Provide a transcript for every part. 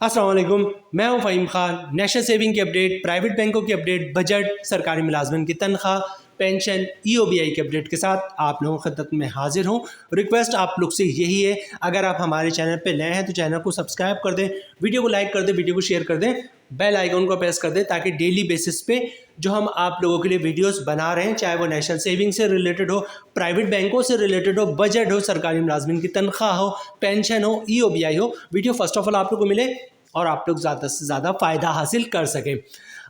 अस्सलाम वालेकुम, मैं हूं फ़हीम खान। नेशनल सेविंग की अपडेट, प्राइवेट बैंकों की अपडेट, बजट, सरकारी मुलाजमन की तनख्वाह, पेंशन, EOBI की अपडेट के साथ आप लोगों की खिदमत में हाजिर हूं। रिक्वेस्ट आप लोग से यही है, अगर आप हमारे चैनल पे नए हैं तो चैनल को सब्सक्राइब कर दें, वीडियो को लाइक कर दें, वीडियो को शेयर कर दें, बेल आइकन को प्रेस कर दें ताकि डेली बेसिस पे जो हम आप लोगों के लिए वीडियोस बना रहे हैं, चाहे वो नेशनल सेविंग से रिलेटेड हो, प्राइवेट बैंकों से रिलेटेड हो, बजट हो, सरकारी मुलाजमिन की तनख्वाह हो, पेंशन हो, EOBI हो, वीडियो फर्स्ट ऑफ ऑल आप लोग को मिले और आप लोग ज़्यादा से ज़्यादा फ़ायदा हासिल कर सकें।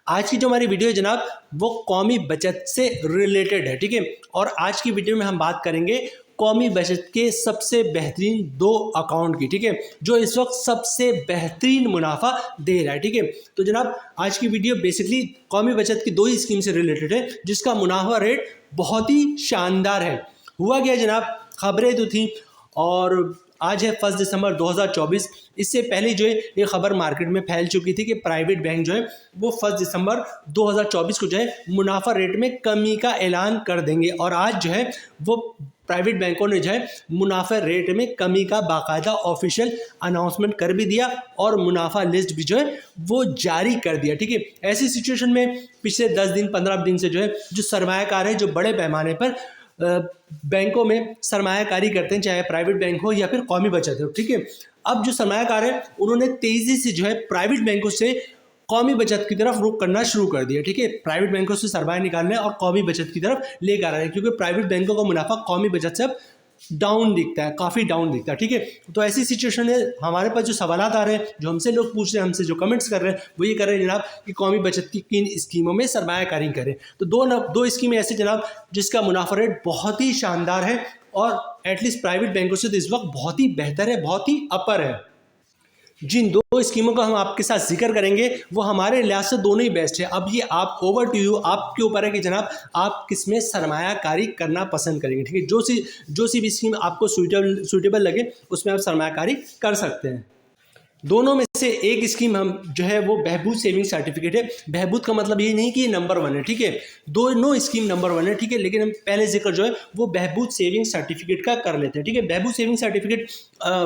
आज की जो हमारी वीडियो है जनाब, वो कौमी बचत से रिलेटेड है, ठीक है। और आज की वीडियो में हम बात करेंगे कौमी बचत के सबसे बेहतरीन 2 अकाउंट की, ठीक है, जो इस वक्त सबसे बेहतरीन मुनाफा दे रहा है, ठीक है। तो जनाब आज की वीडियो बेसिकली कौमी बचत की 2 ही स्कीम से रिलेटेड है, जिसका मुनाफा रेट बहुत ही शानदार है। हुआ गया जनाब, खबरें तो थी और आज है 1 दिसंबर 2024। इससे पहले जो है ये खबर मार्केट में फैल चुकी थी कि प्राइवेट बैंक जो है वो 1 दिसंबर 2024 को जो है मुनाफा रेट में कमी का ऐलान कर देंगे। और आज जो है वो प्राइवेट बैंकों ने जो है मुनाफा रेट में कमी का बाकायदा ऑफिशियल अनाउंसमेंट कर भी दिया और मुनाफा लिस्ट भी जो है वो जारी कर दिया, ठीक है। ऐसी सिचुएशन में पिछले 10 दिन 15 दिन से जो है जो सरमायाकार है, जो बड़े पैमाने पर बैंकों में सरमायाकारी करते हैं, चाहे प्राइवेट बैंक हो या फिर कौमी बचत हो, ठीक है। अब जो सरमायाकार है उन्होंने तेज़ी से जो है प्राइवेट बैंकों से कौमी बचत की तरफ रुख करना शुरू कर दिया, ठीक है। प्राइवेट बैंकों से सरमाया निकालने और कौमी बचत की तरफ लेकर आ रहे हैं, क्योंकि प्राइवेट बैंकों का मुनाफा कौमी बचत से अब डाउन दिखता है, काफ़ी डाउन दिखता है, ठीक है। तो ऐसी सिचुएशन है, हमारे पास जो सवाल आ रहे हैं, जो हमसे लोग पूछ रहे हैं, हमसे जो कमेंट्स कर रहे हैं, वो ये कर रहे हैं जनाब कि कौमी बचत की किन स्कीमों में सरमायाकारी करें। तो दो स्कीमें ऐसे जनाब जिसका मुनाफा रेट बहुत ही शानदार है और एटलीस्ट प्राइवेट बैंकों से तो इस वक्त बहुत ही बेहतर है, बहुत ही अपर है। जिन 2 स्कीमों का हम आपके साथ जिक्र करेंगे वो हमारे लिहाज से दोनों ही बेस्ट है। अब ये आप ओवर टू यू, आपके ऊपर है कि जनाब आप किस में सरमायाकारी करना पसंद करेंगे, ठीक है। जो सी भी स्कीम आपको सूटेबल लगे उसमें आप सरमायाकारी कर सकते हैं। दोनों में से एक स्कीम हम जो है वो बहबूद सेविंग सर्टिफिकेट है। बहबूद का मतलब ये नहीं कि ये नंबर 1 है, ठीक है। दोनों स्कीम नंबर 1 है, ठीक है, लेकिन हम पहले जिक्र जो है वो बहबूद सेविंग सर्टिफिकेट का कर लेते हैं, ठीक है। बहबूद सेविंग सर्टिफिकेट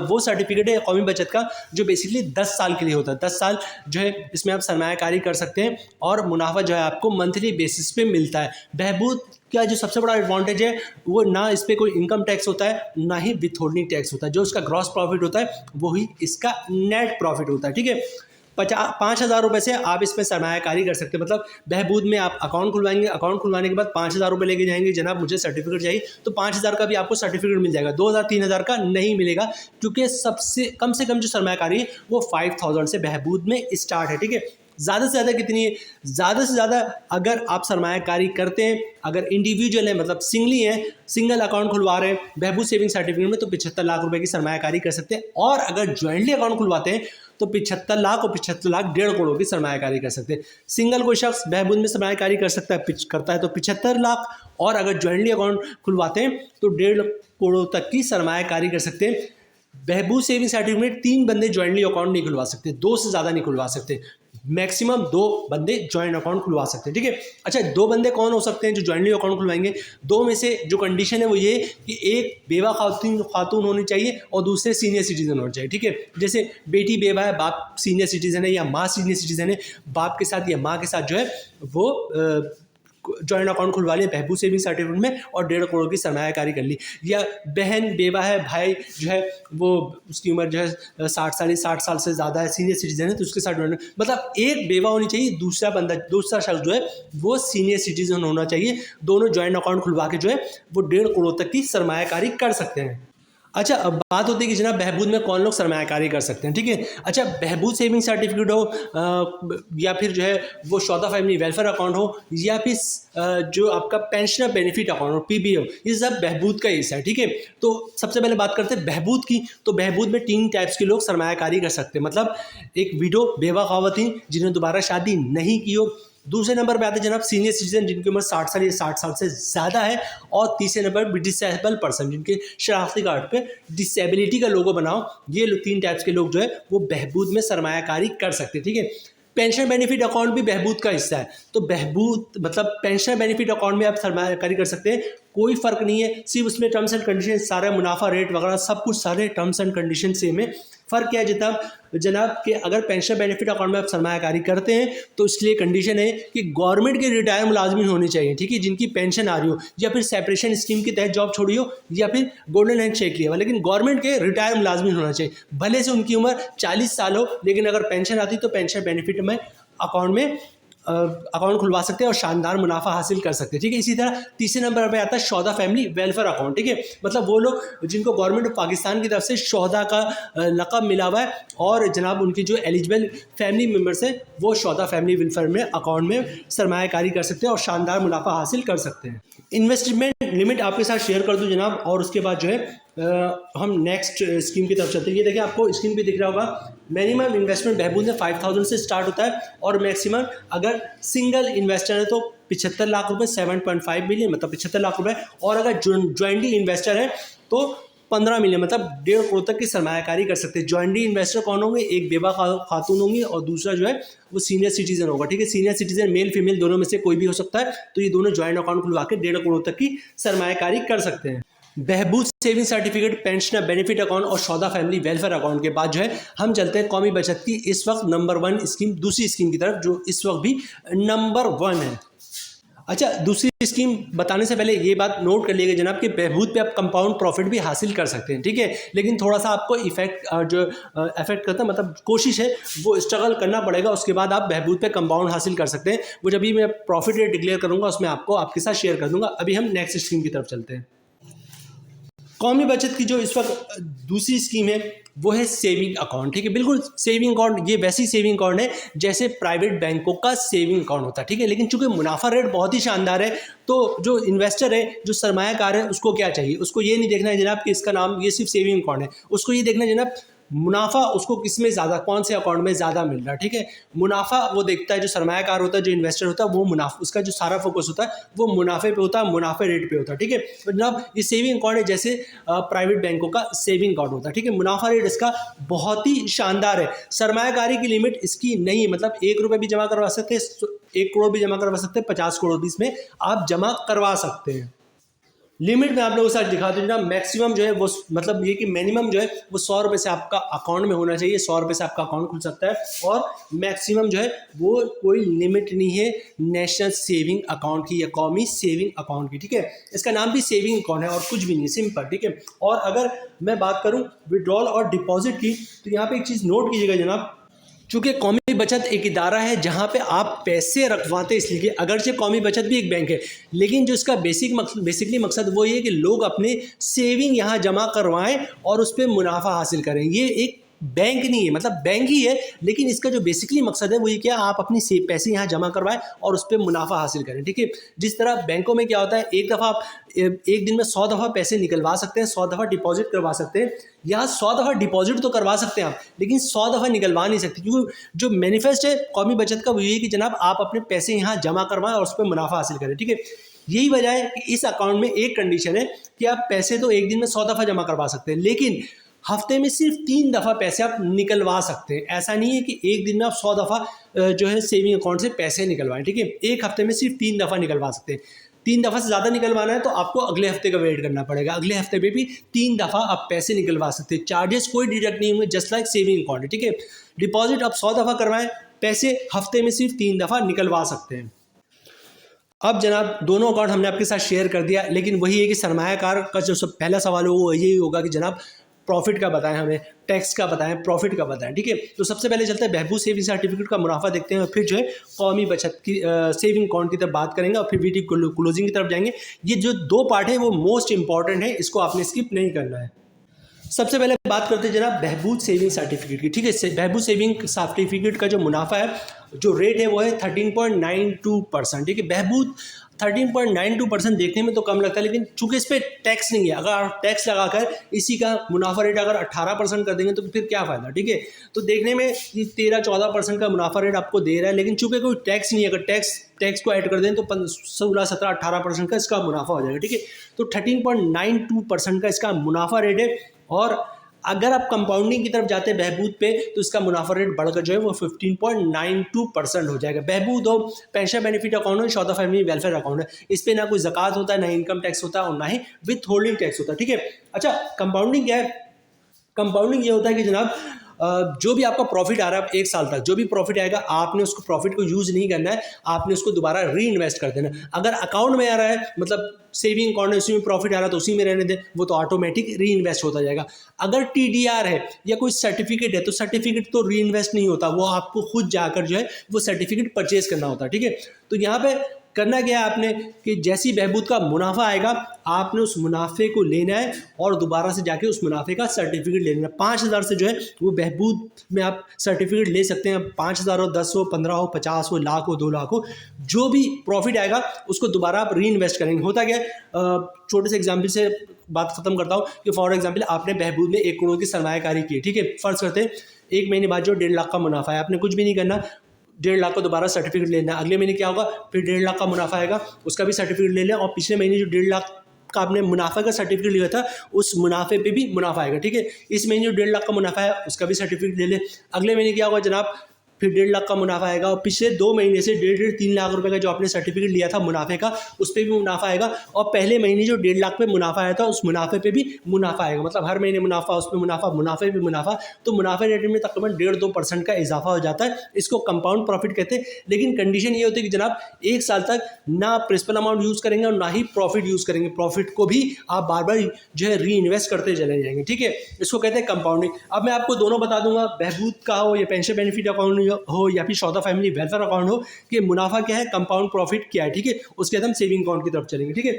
वो सर्टिफिकेट है कौमी बचत का जो बेसिकली 10 साल के लिए होता है। 10 साल जो है इसमें आप सरमायाकारी कर सकते हैं और मुनाफा जो है आपको मंथली बेसिस पे मिलता है। बहबूद का जो सबसे बड़ा एडवांटेज है वो ना इस पर कोई इनकम टैक्स होता है, ना ही विथहोल्डिंग टैक्स होता है। जो इसका ग्रॉस प्रॉफिट होता है वही इसका नेट प्रॉफिट होता है, ठीक है। 5,000 रुपये से आप इसमें सरमायाकारी कर सकते हैं। मतलब बहबूद में आप अकाउंट खुलवाएंगे, अकाउंट खुलवाने के बाद 5,000 रुपये लेके जाएंगे, जनाब मुझे सर्टिफिकेट चाहिए, तो 5,000 का भी आपको सर्टिफिकेट मिल जाएगा। 2,000 3,000 का नहीं मिलेगा, क्योंकि सबसे कम से कम जो सरमायाकारी है वो 5,000 से बहबूद में स्टार्ट है, ठीक है। ज़्यादा से ज़्यादा कितनी है? ज़्यादा से ज़्यादा अगर आप सरमायाकारी करते हैं, अगर इंडिविजुअल है मतलब सिंगली हैं, सिंगल अकाउंट खुलवा रहे हैं बहबूद सेविंग सर्टिफिकेट में, तो 75 लाख रुपए की सरमायाकारी कर सकते हैं। और अगर ज्वाइंटली अकाउंट खुलवाते हैं तो 75 लाख और 75 लाख 1.5 करोड़ की सरमायाकारी कर सकते हैं। सिंगल कोई शख्स बहबूद में सरमायाकारी करता है तो 75 लाख, और अगर ज्वाइंटली अकाउंट खुलवाते हैं तो 1.5 करोड़ तक की सरमायाकारी कर सकते हैं। बहबूद सेविंग सर्टिफिकेट 3 बंदे ज्वाइंटली अकाउंट नहीं खुलवा सकते, 2 से ज़्यादा नहीं खुलवा सकते, मैक्सिमम 2 बंदे ज्वाइंट अकाउंट खुलवा सकते हैं, ठीक है। अच्छा, 2 बंदे कौन हो सकते हैं जो ज्वाइंटली अकाउंट खुलवाएंगे? 2 में से जो कंडीशन है वो ये कि एक बेवा खातून होनी चाहिए और दूसरे सीनियर सिटीजन होना चाहिए, ठीक है। जैसे बेटी बेवा है, बाप सीनियर सिटीजन है, या माँ सीनियर सिटीजन है, बाप के साथ या माँ के साथ जो है वो जॉइंट अकाउंट खुलवा लिया बहबूद सेविंग सर्टिफिकेट में और 1.5 करोड़ की सरमायाकारी कर ली। या बहन बेवा है, भाई जो है वो उसकी उम्र जो है 60 साल से ज़्यादा है, सीनियर सिटीजन है, तो उसके साथ मतलब एक बेवा होनी चाहिए, दूसरा शख्स जो है वो सीनियर सिटीजन होना चाहिए। दोनों जॉइंट अकाउंट खुलवा के जो है वो 1.5 करोड़ तक की सरमायाकारी कर सकते हैं। अच्छा, अब बात होती है कि जनाब बहबूद में कौन लोग सरमायाकारी कर सकते हैं, ठीक है। अच्छा, बहबूद सेविंग सर्टिफिकेट हो या फिर जो है वो शौदा फैमिली वेलफेयर अकाउंट हो, या फिर जो आपका पेंशनर बेनिफिट अकाउंट हो, PBO, ये सब बहबूद का हिस्सा है, ठीक है। तो सबसे पहले बात करते हैं बहबूद की। तो बहबूद में 3 टाइप्स के लोग सरमायाकारी कर सकते हैं। मतलब एक विडो, बेवा ख़वातीन जिन्होंने दोबारा शादी नहीं की हो। दूसरे नंबर पे आते हैं जनाब सीनियर सिटीजन जिनकी उम्र 60 साल से ज़्यादा है। और तीसरे नंबर पर डिसेबल पर्सन जिनके शनाख्ती कार्ड पे डिसेबिलिटी का लोगो बनाओ। ये 3 टाइप्स के लोग जो है वो बहबूद में सरमायाकारी कर सकते हैं, ठीक है। पेंशन बेनिफिट अकाउंट भी बहबूद का हिस्सा है। तो बहबूद मतलब पेंशन बेनिफिट अकाउंट में आप सरमायाकारी कर सकते हैं, कोई फ़र्क नहीं है। सिर्फ उसमें टर्म्स एंड कंडीशन, सारा मुनाफा रेट वगैरह सब कुछ, सारे टर्म्स एंड कंडीशन सेम है। फ़र्क क्या है जनाब कि अगर पेंशन बेनिफिट अकाउंट में आप सरमायाकारी करते हैं तो इसलिए कंडीशन है कि गवर्नमेंट के रिटायर मुलाजमिन होने चाहिए, ठीक है, जिनकी पेंशन आ रही हो या फिर सेपरेशन स्कीम के तहत जॉब छोड़ी हो या फिर गोल्डन हैंड शेक लिया हो, लेकिन गवर्नमेंट के रिटायर मुलाजमिन होना चाहिए। भले से उनकी उम्र 40 साल हो, लेकिन अगर पेंशन आती तो पेंशन बेनिफिट में अकाउंट खुलवा सकते हैं और शानदार मुनाफा हासिल कर सकते हैं, ठीक है। इसी तरह तीसरे नंबर पर आता है शोहदा फैमिली वेलफेयर अकाउंट, ठीक है, मतलब वो लोग जिनको गवर्नमेंट ऑफ पाकिस्तान की तरफ से शोहदा का लक़ब मिला हुआ है और जनाब उनकी जो एलिजिबल फैमिली मेम्बर्स हैं वो शोहदा फैमिली वेलफेयर में अकाउंट में सरमायाकारी कर सकते हैं और शानदार मुनाफा हासिल कर सकते हैं। इन्वेस्टमेंट लिमिट आपके साथ शेयर कर दूं जनाब, और उसके बाद जो है हम नेक्स्ट स्कीम की तरफ चलते हैं। ये देखिए आपको स्कीम भी दिख रहा होगा, मिनिमम इन्वेस्टमेंट बहबूद में 5000 से स्टार्ट होता है और मैक्सिमम अगर सिंगल इन्वेस्टर है तो 75 लाख रुपए, 7.5 मिलियन मतलब 75 लाख रुपए, और अगर ज्वाइंटली इन्वेस्टर है तो 15 मिलियन मतलब 1.5 करोड़ तक की सरमायाकारी कर सकते हैं। ज्वाइंटली इन्वेस्टर कौन होंगे? एक बेवा खातून होंगी और दूसरा जो है वो सीनियर सिटीजन होगा, ठीक है। सीनियर सिटीजन मेल फीमेल दोनों में से कोई भी हो सकता है, तो ये दोनों ज्वाइंट अकाउंट खुलवा के 1.5 करोड़ तक की सरमायाकारी कर सकते हैं। बहबूद saving certificate, pensioner benefit account और शोहदा फैमिली वेलफेयर अकाउंट के बाद जो है हम चलते हैं कौमी बचत की इस वक्त नंबर 1 स्कीम, दूसरी स्कीम की तरफ जो इस वक्त भी नंबर 1 है। अच्छा, दूसरी स्कीम बताने से पहले ये बात नोट कर लीजिएगा जनाब कि बहबूद पे आप कंपाउंड प्रॉफिट भी हासिल कर सकते हैं, ठीक है, लेकिन थोड़ा सा आपको इफेक्ट करता है, मतलब कोशिश है वो स्ट्रगल करना पड़ेगा, उसके बाद आप बहबूद पे कंपाउंड हासिल कर सकते हैं। वो जब भी मैं प्रॉफिट रेट डिक्लेयर करूंगा उसमें आपको आपके साथ शेयर कर दूंगा। अभी हम नेक्स्ट स्कीम की तरफ चलते हैं। कौमी बचत की जो इस वक्त दूसरी स्कीम है वो है सेविंग अकाउंट, ठीक है, बिल्कुल सेविंग अकाउंट। ये वैसी सेविंग अकाउंट है जैसे प्राइवेट बैंकों का सेविंग अकाउंट होता है, ठीक है, लेकिन चूंकि मुनाफा रेट बहुत ही शानदार है तो जो इन्वेस्टर है, जो सरमायाकार है, उसको क्या चाहिए? उसको ये नहीं देखना है जनाब कि इसका नाम ये सिर्फ सेविंग अकाउंट है, उसको ये देखना है जनाब मुनाफा उसको किस में ज़्यादा, कौन से अकाउंट में ज़्यादा मिल रहा है, ठीक है। मुनाफा वो देखता है, जो सरमायाकार होता है, जो इन्वेस्टर होता है, वो मुनाफा, उसका जो सारा फोकस होता है वो मुनाफे पे होता है, मुनाफे रेट पे होता है, ठीक है। तो जनाब ये सेविंग अकाउंट है जैसे प्राइवेट बैंकों का सेविंग अकाउंट होता है, ठीक है। मुनाफा रेट इसका बहुत ही शानदार है। सरमायाकारी की लिमिट इसकी नहीं है, मतलब 1 रुपये भी जमा करवा सकते हैं, 1 करोड़ भी जमा करवा सकते हैं, 50 करोड़ भी इसमें आप जमा करवा सकते हैं। लिमिट में आप लोगों के साथ दिखा दूँ जनाब, मैक्सिमम जो है वो मतलब ये कि मिनिमम जो है वो 100 रुपये से आपका अकाउंट में होना चाहिए, 100 रुपये से आपका अकाउंट खुल सकता है, और मैक्सिमम जो है वो कोई लिमिट नहीं है नेशनल सेविंग अकाउंट की या कौमी सेविंग अकाउंट की, ठीक है। इसका नाम भी सेविंग अकाउंट है और कुछ भी नहीं, सिंपल, ठीक है। और अगर मैं बात करूँ विड्रॉल और डिपॉजिट की तो यहाँ पर एक चीज़ नोट कीजिएगा जनाब, चूँकि कौमी बचत एक इदारा है जहाँ पे आप पैसे रखवाते हैं, इसलिए अगरचे कौमी बचत भी एक बैंक है, लेकिन जो इसका बेसिकली मकसद वो ये है कि लोग अपने सेविंग यहाँ जमा करवाएं और उस पर मुनाफा हासिल करें। ये एक बैंक नहीं है, मतलब बैंक ही है, लेकिन इसका जो बेसिकली मकसद है वो ये क्या, आप अपनी पैसे यहाँ जमा करवाएं और उस पर मुनाफा हासिल करें, ठीक है। जिस तरह बैंकों में क्या होता है, एक दफ़ा आप एक दिन में 100 दफ़ा पैसे निकलवा सकते हैं, 100 दफ़ा डिपॉजिट करवा सकते हैं, यहाँ 100 दफ़ा डिपॉजिट तो करवा सकते हैं आप, लेकिन 100 दफ़ा निकलवा नहीं सकते, क्योंकि जो मैनिफेस्ट है कौमी बचत का वो ये है कि जनाब आप अपने पैसे यहाँ जमा करवाएं और उस पर मुनाफा हासिल करें, ठीक है। यही वजह है कि इस अकाउंट में एक कंडीशन है कि आप पैसे तो एक दिन में 100 दफ़ा जमा करवा सकते हैं, लेकिन हफ्ते में सिर्फ 3 दफ़ा पैसे आप निकलवा सकते हैं। ऐसा नहीं है कि एक दिन में आप 100 दफ़ा जो है सेविंग अकाउंट से पैसे निकलवाएं, ठीक है। एक हफ्ते में सिर्फ 3 दफ़ा निकलवा सकते हैं। 3 दफ़ा से ज़्यादा निकलवाना है तो आपको अगले हफ्ते का वेट करना पड़ेगा, अगले हफ्ते में भी 3 दफ़ा आप पैसे निकलवा सकते हैं। चार्जेस कोई डिडक्ट नहीं होंगे, जस्ट लाइक सेविंग अकाउंट है, ठीक है। डिपॉजिट आप 100 दफ़ा करवाएं, पैसे हफ्ते में सिर्फ 3 दफ़ा निकलवा सकते हैं। अब जनाब दोनों अकाउंट हमने आपके साथ शेयर कर दिया, लेकिन वही है कि सरमायाकार का जो सब पहला सवाल हो वो यही होगा कि जनाब प्रॉफिट का बताएं, हमें टैक्स का बताएं, प्रॉफिट का बताएं, ठीक है। तो सबसे पहले चलते हैं बहबूद सेविंग सर्टिफिकेट का मुनाफा देखते हैं और फिर जो है कौमी बचत की सेविंग अकाउंट की तरफ बात करेंगे और फिर वीडियो क्लोजिंग की तरफ जाएंगे। ये जो 2 पार्ट है वो मोस्ट इंपॉर्टेंट है, इसको आपने स्किप नहीं करना है। सबसे पहले बात करते हैं जनाब बहबूद सेविंग सर्टिफिकेट की, ठीक है। बहबूद सेविंग सर्टिफिकेट का जो मुनाफा है, जो रेट है वो है 13.92%, ठीक है। बहबूद 13.92% देखने में तो कम लगता है, लेकिन चूंकि इस पर टैक्स नहीं है, अगर आप टैक्स लगाकर इसी का मुनाफा रेट अगर 18% कर देंगे तो फिर क्या फ़ायदा, ठीक है। तो देखने में ये 13-14% का मुनाफा रेट आपको दे रहा है, लेकिन चूंकि कोई टैक्स नहीं है, अगर टैक्स को ऐड कर दें तो 16-17-18% का इसका मुनाफा हो जाएगा, ठीक है। तो 13.92% का इसका मुनाफा रेट है, और अगर आप कंपाउंडिंग की तरफ जाते हैं बहबूद पे तो इसका मुनाफा रेट बढ़कर जो है वो 15.92% हो जाएगा। बहबूद हो, पेंशन बेनिफिट अकाउंट हो, शोहदा फैमिली वेलफेयर अकाउंट है, इस पे ना कोई ज़कात होता है, ना इनकम टैक्स होता है और ना ही विथ होल्डिंग टैक्स होता है, ठीक है। अच्छा, कंपाउंडिंग क्या है? कंपाउंडिंग ये होता है कि जनाब जो भी आपका प्रॉफिट आ रहा है एक साल तक, जो भी प्रॉफिट आएगा आपने उसको प्रॉफिट को यूज़ नहीं करना है, आपने उसको दोबारा री इन्वेस्ट कर देना। अगर अकाउंट में आ रहा है, मतलब सेविंग अकाउंट है, उसी में प्रॉफिट आ रहा है तो उसी में रहने दें, वो तो ऑटोमेटिक री इन्वेस्ट होता जाएगा। अगर TDR है या कोई सर्टिफिकेट है तो सर्टिफिकेट तो री इन्वेस्ट नहीं होता, वो आपको खुद जाकर जो है वो सर्टिफिकेट परचेज करना होता है, ठीक है। तो यहाँ पे करना क्या है आपने कि जैसी बहबूद का मुनाफा आएगा आपने उस मुनाफे को लेना है और दोबारा से जाके उस मुनाफे का सर्टिफिकेट लेना है। 5,000 से जो है वो बहबूद में आप सर्टिफिकेट ले सकते हैं। 5,000 हो, 10 हो, 15 हो, 50 हो, लाख हो, 2 लाख हो, जो भी प्रॉफिट आएगा उसको दोबारा आप री इन्वेस्ट करेंगे। होता क्या है, छोटे से एग्जाम्पल से बात खत्म करता हूँ कि फॉर एग्जाम्पल आपने बहबूद में 1 करोड़ की सरमायाकारी की, ठीक है। फर्ज करते हैं 1 महीने बाद जो 1.5 लाख का मुनाफा है, आपने कुछ भी नहीं करना, 1.5 लाख को दोबारा सर्टिफिकेट लेना है। अगले महीने क्या होगा, फिर 1.5 लाख का मुनाफा आएगा, उसका भी सर्टिफिकेट ले लें, और पिछले महीने जो 1.5 लाख का आपने मुनाफा का सर्टिफिकेट लिया था उस मुनाफे पे भी मुनाफा आएगा, ठीक है। इस महीने जो 1.5 लाख का मुनाफा है उसका भी सर्टिफिकेट ले लें। अगले महीने क्या होगा जनाब, फिर 1.5 लाख का मुनाफा आएगा, और पिछले 2 महीने से 1.5-3 लाख रुपए का जो आपने सर्टिफिकेट लिया था मुनाफे का उस पर भी मुनाफा आएगा, और पहले महीने जो 1.5 लाख पे मुनाफा आया था उस मुनाफे पे भी मुनाफा आएगा। मतलब हर महीने मुनाफा, उसमें मुनाफा, मुनाफे पे मुनाफा, तो मुनाफे रेट में तकरीबन 1.5-2% का इजाफा हो जाता है। इसको कंपाउंड प्रॉफिट कहते हैं। लेकिन कंडीशन ये होती है कि जनाब 1 साल तक ना प्रिंसिपल अमाउंट यूज़ करेंगे और ना ही प्रॉफिट यूज़ करेंगे, प्रॉफिट को भी आप बार बार जो है री इन्वेस्ट करते चले जाएंगे, ठीक है। इसको कहते हैं कंपाउंडिंग। अब मैं आपको दोनों बता दूंगा, बहबूद का हो या पेंशन बेनिफिट अकाउंट हो या फिर सौदा फैमिली वेलफेयर अकाउंट हो, कि मुनाफा क्या है, कंपाउंड प्रॉफिट क्या है, ठीक है। उसके बाद हम सेविंग अकाउंट की तरफ चलेंगे, ठीक है।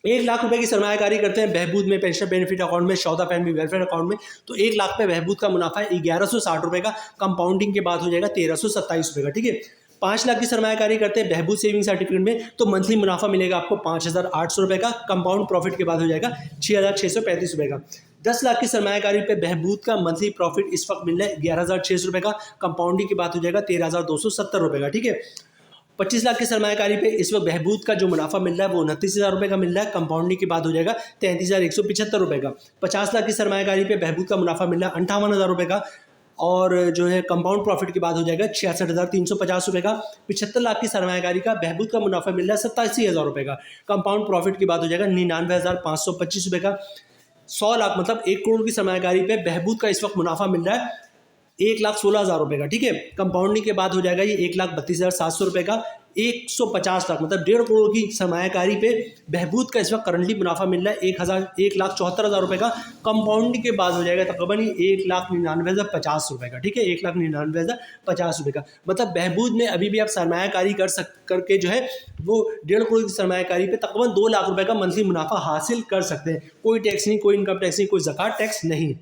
1 लाख रुपए की सरमायाकारी करते हैं बहबूद में, पेंशन बेनिफिट अकाउंट में, सौदा फैमिली वेलफेयर अकाउंट में, तो 1 लाख पे बहबूद का मुनाफा है 1160 रुपए का, कंपाउंडिंग के बाद हो जाएगा 1327 रुपए का, ठीक है। 5 लाख की सरमायाकारी करते हैं बहबूद सेविंग सर्टिफिकेट में, तो मंथली मुनाफा मिलेगा आपको 5,800 रुपए का, कंपाउंड प्रॉफिट के बाद हो जाएगा 6,635 रुपए का। 10 लाख की सरमायाकारी पे बहबूद का मंथली प्रॉफिट इस वक्त मिल रहा है 11,600 रुपए का, कंपाउंडिंग की बात हो जाएगा 13,270 रुपए का, ठीक है। 25 लाख की सरमायाकारी पे इस वक्त बहबूद का जो मुनाफा मिल रहा है वो 29,000 रुपये का मिल रहा है, कंपाउंडिंग की बात हो जाएगा 33,175 रुपये का। 50 लाख की सरमायाकारी पे बहबूद का मुनाफा मिल रहा है 58,000 रुपये का, और जो है कंपाउंड प्रॉफिट की बात हो जाएगा 66,350 रुपये का। 75 लाख की सरमायाकारी का बहबूद का मुनाफा मिल रहा है 87,000 रुपये का, कंपाउंड प्रॉफिट की बात हो जाएगा 99,525 रुपये का। 100 लाख मतलब 1 करोड़ की सरमायाकारी पे बहबूद का इस वक्त मुनाफा मिल रहा है 1,16,000 रुपये का, ठीक है। कंपाउंडिंग के बाद हो जाएगा ये 1,32,700 रुपये का। 150 लाख मतलब 1.5 करोड़ की सरमायाकारी पे बहबूद का इस वक्त करंटली मुनाफा मिल रहा है 1,74,000 रुपये का। कंपाउंडिंग के बाद हो जाएगा तकरीबन 1,99,050 रुपये का, ठीक है। 1,99,050 रुपये का, मतलब बहबूद में अभी भी आप सरमायाकारी करके जो है वो 1.5 करोड़ की सरमायाकारी पे तकरीबन 2 लाख रुपये का मंथली मुनाफा हासिल कर सकते हैं। कोई टैक्स नहीं, कोई इनकम टैक्स नहीं, कोई ज़कात टैक्स नहीं।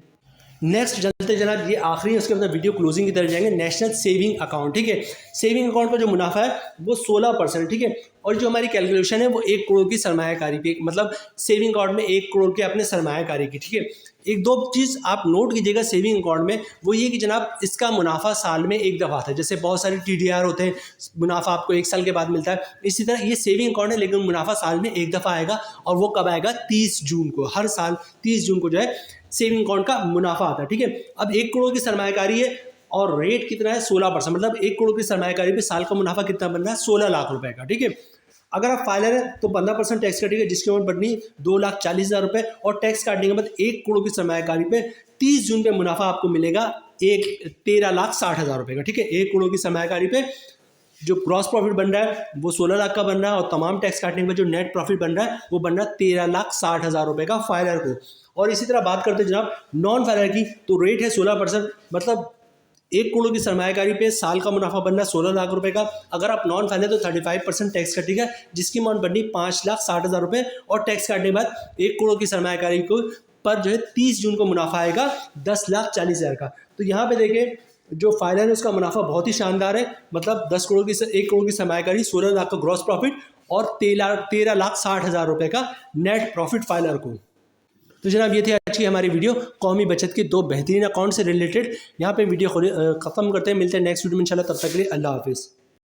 नेक्स्ट चलते जनाब, ये आखिरी है, उसके बाद वीडियो क्लोजिंग की तरफ जाएंगे। नेशनल सेविंग अकाउंट, ठीक है। सेविंग अकाउंट पर जो मुनाफा है वो 16%, ठीक है। और जो हमारी कैलकुलेशन है वो 1 करोड़ की सरमायाकारी पे, मतलब सेविंग अकाउंट में 1 करोड़ की आपने सरमायाकारी की, ठीक है। एक दो चीज़ आप नोट कीजिएगा सेविंग अकाउंट में, वो ये कि जनाब इसका मुनाफा साल में एक दफ़ा आता है। जैसे बहुत सारे TDR होते हैं, मुनाफा आपको 1 साल के बाद मिलता है, इसी तरह ये सेविंग अकाउंट है लेकिन मुनाफा साल में एक दफ़ा आएगा, और वो कब आएगा, 30 जून को। हर साल 30 जून को जो है सेविंग अकाउंट का मुनाफा आता है, ठीक है। अब 1 करोड़ की सरमायाकारी है और रेट कितना है, 16%, मतलब 1 करोड़ की सरमायाकारी पे साल का मुनाफा कितना बन रहा है, 16 लाख रुपए का, ठीक है। अगर आप फाइलर है तो 15% टैक्स कटेगा, जिसकी अमाउंट बढ़नी 2,40,000 रुपए, और टैक्स काटने के बाद 1 करोड़ की सरमायाकारी पे 30 जून पे मुनाफा आपको मिलेगा 13,60,000 रुपए का, ठीक है। 1 करोड़ की सरमायाकारी पे जो ग्रॉस प्रॉफिट बन रहा है वो 16 लाख का बन रहा है, और तमाम टैक्स काटने के बाद जो नेट प्रॉफिट बन रहा है वो बन रहा है 13,60,000 रुपए का फाइलर को। और इसी तरह बात करते हैं जनाब नॉन फाइलर की, तो रेट है 16%, मतलब 1 करोड़ की सरमायाकारी पे साल का मुनाफा बनना है 16 लाख रुपए का। अगर आप नॉन फाइनल तो 35% टैक्स कटेगा, जिसकी अमाउंट बननी 5,60,000 रुपए, और टैक्स काटने के बाद 1 करोड़ की सरमायाकारी को पर जो है 30 जून को मुनाफा आएगा 10,40,000 का। तो यहाँ पे देखें जो फाइनल है उसका मुनाफा बहुत ही शानदार है, मतलब 1 करोड़ की सरमायाकारी, 16 लाख का ग्रॉस प्रॉफिट और 13,60,000 रुपए का नेट प्रॉफिट फाइलर को। तो जनाब ये थी आज की हमारी वीडियो कौमी बचत के 2 बेहतरीन अकाउंट से रिलेटेड। यहाँ पे वीडियो ख़त्म करते हैं, मिलते हैं नेक्स्ट वीडियो में इंशाल्लाह, तब तक के लिए अल्लाह हाफिज़।